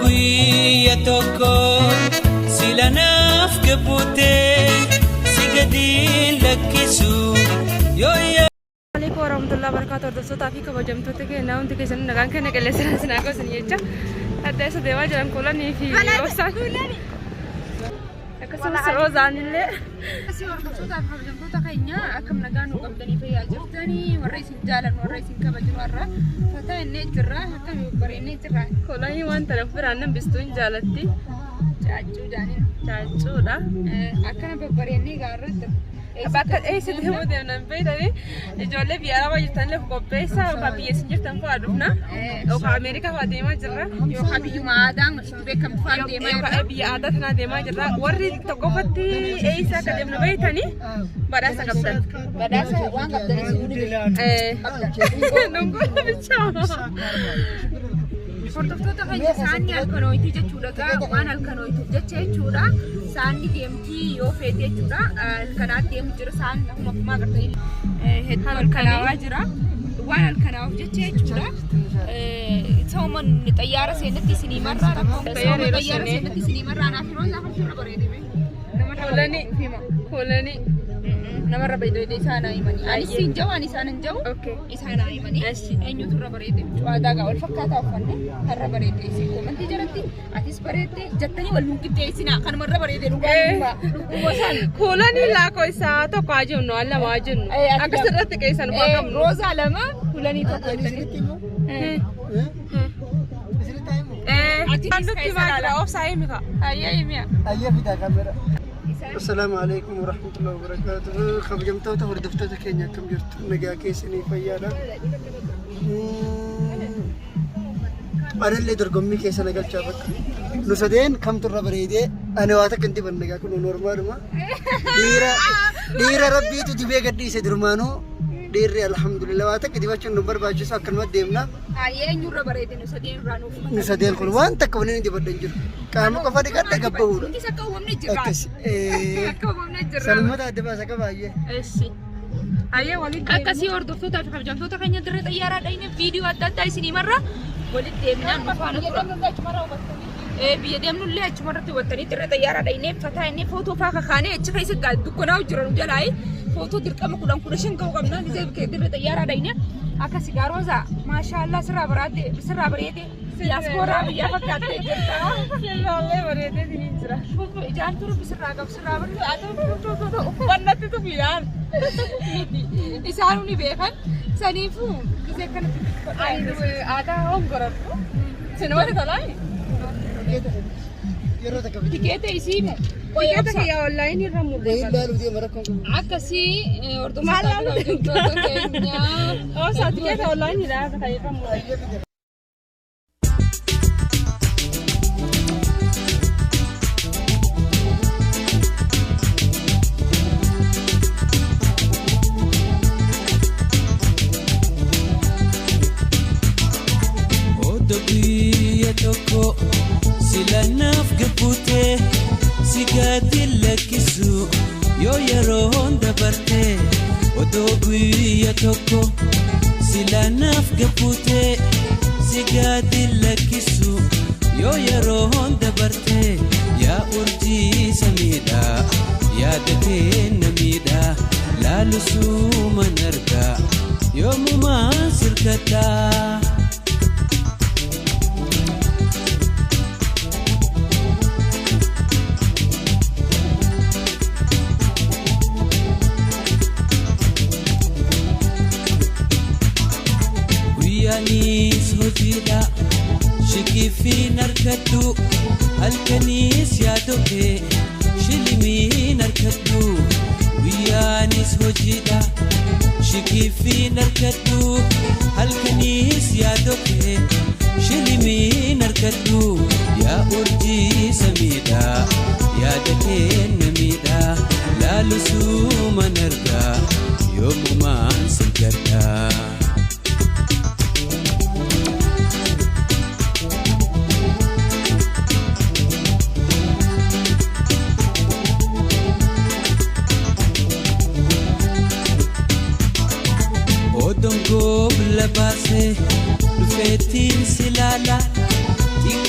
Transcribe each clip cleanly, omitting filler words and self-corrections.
guyya tokko sila naaf gabbutee si gadiin lakkisu yoo Assalamualaikum warahmatullahi wabarakatuh. Hordoftoota fi kabajamtoota keenya hundi keessan nagaan kenna qilleensaan isin gosan jecha adda isa deemaa jiran koolanii fi obsaan akkasumas roozaan illee asii hordoftoota fi kabajamtoota keenya akkam nagaan nu qabdanii fayyaa jirtanii warra isin jaalannu warra isin kabajnu warra fataa innee jirra akkam bareennee jirra koolanii waan ta'eef biraan nan bistuun jaalatti caaccuu jaaniin caaccuudha akkana babbareennee gaarratti bakka eessitti himuu deemnan beektanii ijoollee biyya arabaa jirtan leef qopheessaa yookaan biyya isin jirtan fa'aa dhufna yookaan Ameerikaa fa'aa deemaa jirra yookaan biyyuma aadaa itti beekamtu fa'aa deemaa jirra biyya aadaa tanaa deemaa jirra warri tokkoffatti eessa akka deemnu beektanii badhaasa qabdan badhaasa waan qabdan isin dhungoo bichaa hordoftoota keenya saanni halkanooyitii jechuudha waan halkanooyituuf jecha jechuudha saanni deemtii yoo feete jechuudha halkanaatti deemu jira saan akkuma agartanii hedduu halkanaawaa jira waan halkanaawuuf jecha jechuudha sooman xayyaara seenatti isinii marraa sooman xayyaara seenatti isinii marraa naaf yeroo isaa fakkiirra bareedime koolanii namarra bareedee isaanaa himanii anis hin jahu ani isaan hin jahu isaanaa himanii eenyutu irra bareedee waadaa gaa wal fakkaataa uffanne har'a bareedee isin komantii jalatti atis bareedee jettanii wal hunqixxeessinaa kanumarra bareedee dhuguma isaan koolanii laakoo isaa tokko haa jennu waan lama haa jennu akkas irratti qeessan ufaa qabnu roozaa lama koolanii tokko jettanii andutti maakira obsaa himika ayyee himiya ayyee fidaa kameera السلام عليكم ورحمة الله وبركاته. خبجمتوتا وردفتوتا كينيا كم جرت نجا كيسني فيانا. أنا اللي درقمي كيسنا قال شابك. نسدين كم ترى بريدة أنا واتك أنت بنجا كنو نورمال ما. ديرا ربي تجيبه قدي سدرمانو. ديري الحمد لله واتك دي بچن نمبر باجو ساكن ما ديمنا. أيه نورا بريدة نسدين رانو. نسدين كل وان تكونين دي بدنجر. kamu kapan dikata gabahur? Kita kau mana jerat? Kau mana jerat? Selamat ada bahasa kau aye. Aye wali. Kasih hordoftoota fi kabajamtoota keenya dirree xayyaaraa dhayne viidiyoo adda addaa isinii marra walitti deemnaan nufaana tura. Biyya deemnullee achumarratti wattanii dirree xayyaaraa dhayne fataa inni footoo faa kakaanee achi keessa dukkanaa jiran jalaayi footoo dirqama 15 ka'uu qabna dirree xayyaaraa dhayne akka sigaaroza maashaallah sirraa bareede diaspora biyya fakkaatee jirta sirraallee bareedee siniin jira ijaan turu sirraa qabu sirraa bareede uffannatti tufidhaan isaan uni beekan saniifuu gisee kanatti aadaa hongorattu sinumatti tolaayi tikeeta isii tikeeta kiyyaa onlaayinii irra mul'ata akkasii hordoftoota keenya oosaa tikeeta onlaayinii irra mul'ata toko sila naaf gabbutee si gadi lakkisu yoo yeroon dabartee odoo guyya tokko sila naaf gabbutee si gadi lakkisu yoo yeroon dabartee yaa urjii samiidha yaadatee namiidha laalusuuman argaa yoomumaan sirkadhaa. Yanis hojida shikifin arkaddu halkanis yaadoke shilimin arkaddu Yanis hojida shikifin arkaddu halkanis yaadoke shilimin arkaddu ya urji samida yaadake namida laalusuman argaa yoomumaan sirgadhaa. Dongo blabase, lufetin silala,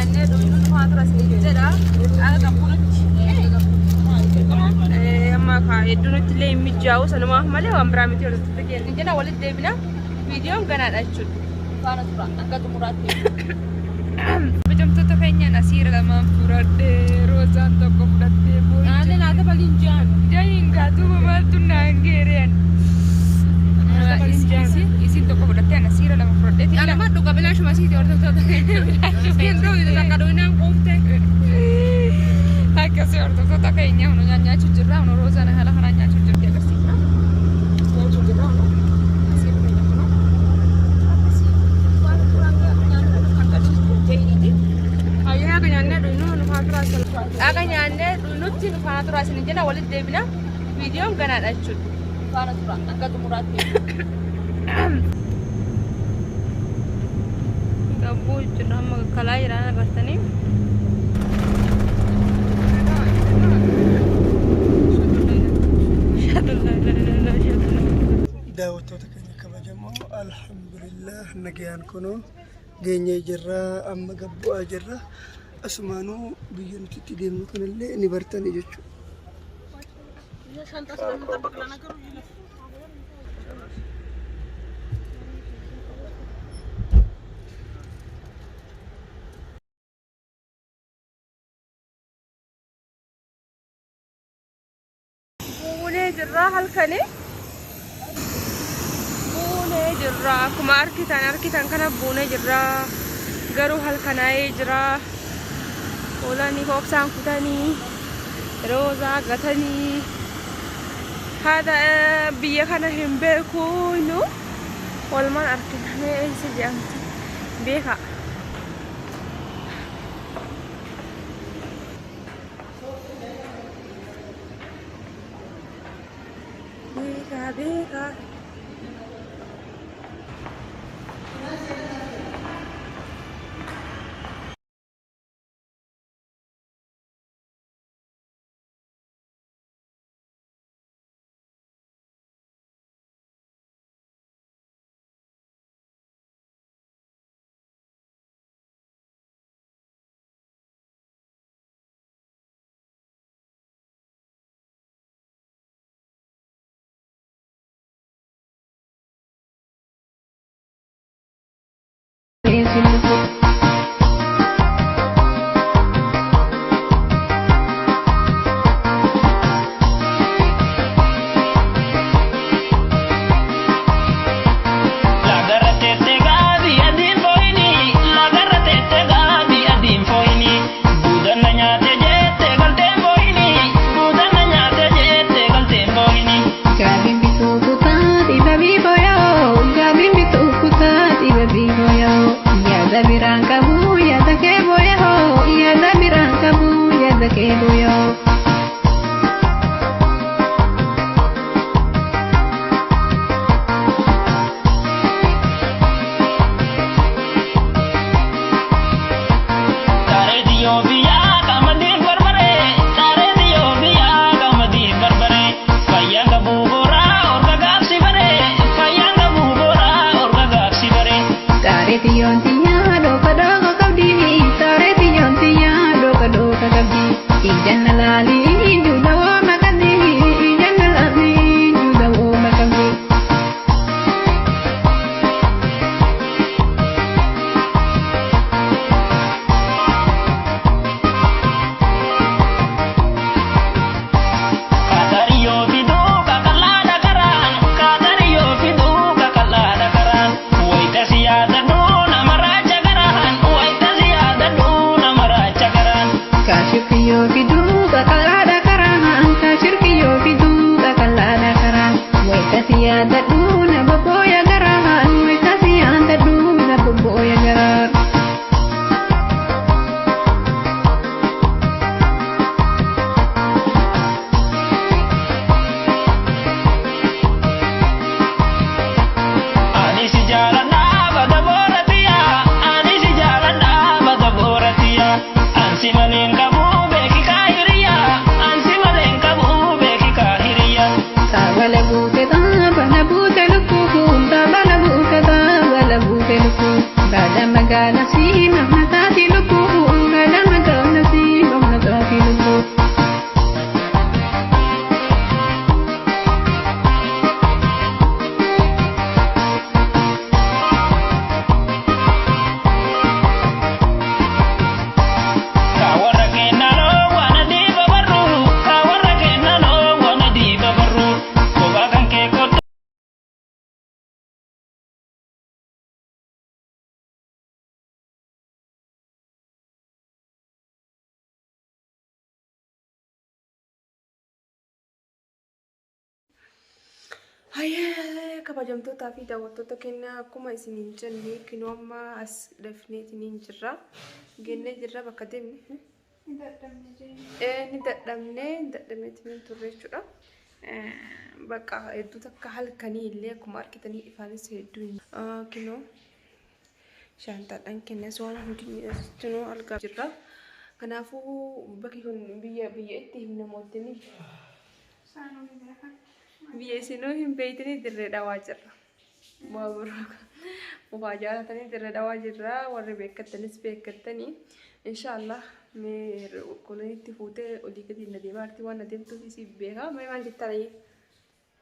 nyannee dhuunfaan faaturaa jedha akka bunutti amma hedduutti illee hin mijaa'u sanumaaf malee waan biraa miti walitti kenni jedha walitti deebina viidiyoon ganaadha jechuudha. Faana tura akka xumuraatti. Biqiltoota keenyaan asiira lamaan fudhadhee roosaan tokko fudhattee booda. Naalee laata baliin jaan. Jahiin gaatuuma maaltu naan geereen. Isin tokko fudhattee asiira lama fudhadhee. Alama dhuga bilaashuma asiiti hordoftoota keenya. Bilaashuma akka doonaan quufte. Akkasii hordoftoota keenya hunu nyaachuu jirra hunu roosaan haala kanaan nyaachuu jirti agarsiisa. Nyaachuu jirra hunu. Akka nyaannee nutti faana turaa isin jenna walitti deebina viidiyoon ganaadha jechuudha. Faana turaa akka xumuraatti. Gabboo jechuudha amma kalaa jiraan agartanii. Daawwattoota keenya kabajamoo alhamdulillah nagayaan kunoo geenyee jirra amma gabbu'aa jirra. Asumaanuu biyya nuti itti deemnu kanallee ni bartanii jechuudha. Buunee jirra halkanii. Buunee jirra akkuma argitan kana buunee jirra garuu halkanaa'ee jira. Olani koksaan kutanii roozaa gatanii haadha biyya kana hin beeku nu walumaan arginamee eessa jedhamti beeka. Beeka. Magana si na matati lupu Hayyee kabajamtootaa fi daawwattoota keenya akkuma isiniin jenne kinoo amma as dafneetiniin jirra. Gennee jirra bakka deemne. Ni dadhabneetiniin turre jechuudha. Bakka hedduu takka halkanii illee akkuma argitanii ifaanis hedduu kinoo shaantaadhaan kennas waan hundi argaa jirra. Kanaafuu bakki kun biyya itti himnamootni biyya isinuu hin beeytanii dirree dhawaa jirra. Baabura mufaa jaalatanii dirree dhawaa jirra. Warri beekattanis beekattanii inshaallah mee koloniitti fuutee olii gadi na deemaa arti waan na deemtuuf isiif beeka. Mee maal jettanii?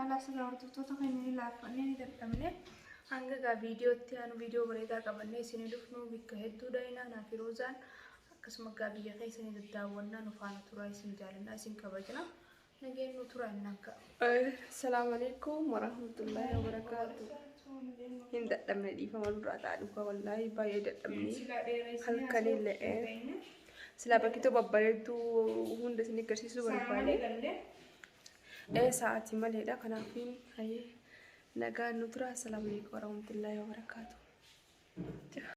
Alas daawwattoota keenya laafannee ni dadhabne hanga gaa viidiyootti aanu viidiyoo bareedaa qabannee isin dhufnu bakka hedduu daa'inaa naa fi roozaan akkasuma gaa biyya keessanii daddaawwannaa nu faana turaa isin jaalannaa isin kabajna. Nageenya turaa innaka. Assalamu alaikum warahmatullahi wabarakatuh. Hin dadhabne dhiifama duraa ta'aa dhufa wallaahi baay'ee dadhabne halkanillee silaa bakkitoo babbareedduu hunda isin agarsiisuu barbaade. Sa'aatii maleedha kanaafin hayyee nagaan nu tura. Assalamu alaikum warahmatullahi wabarakatuh.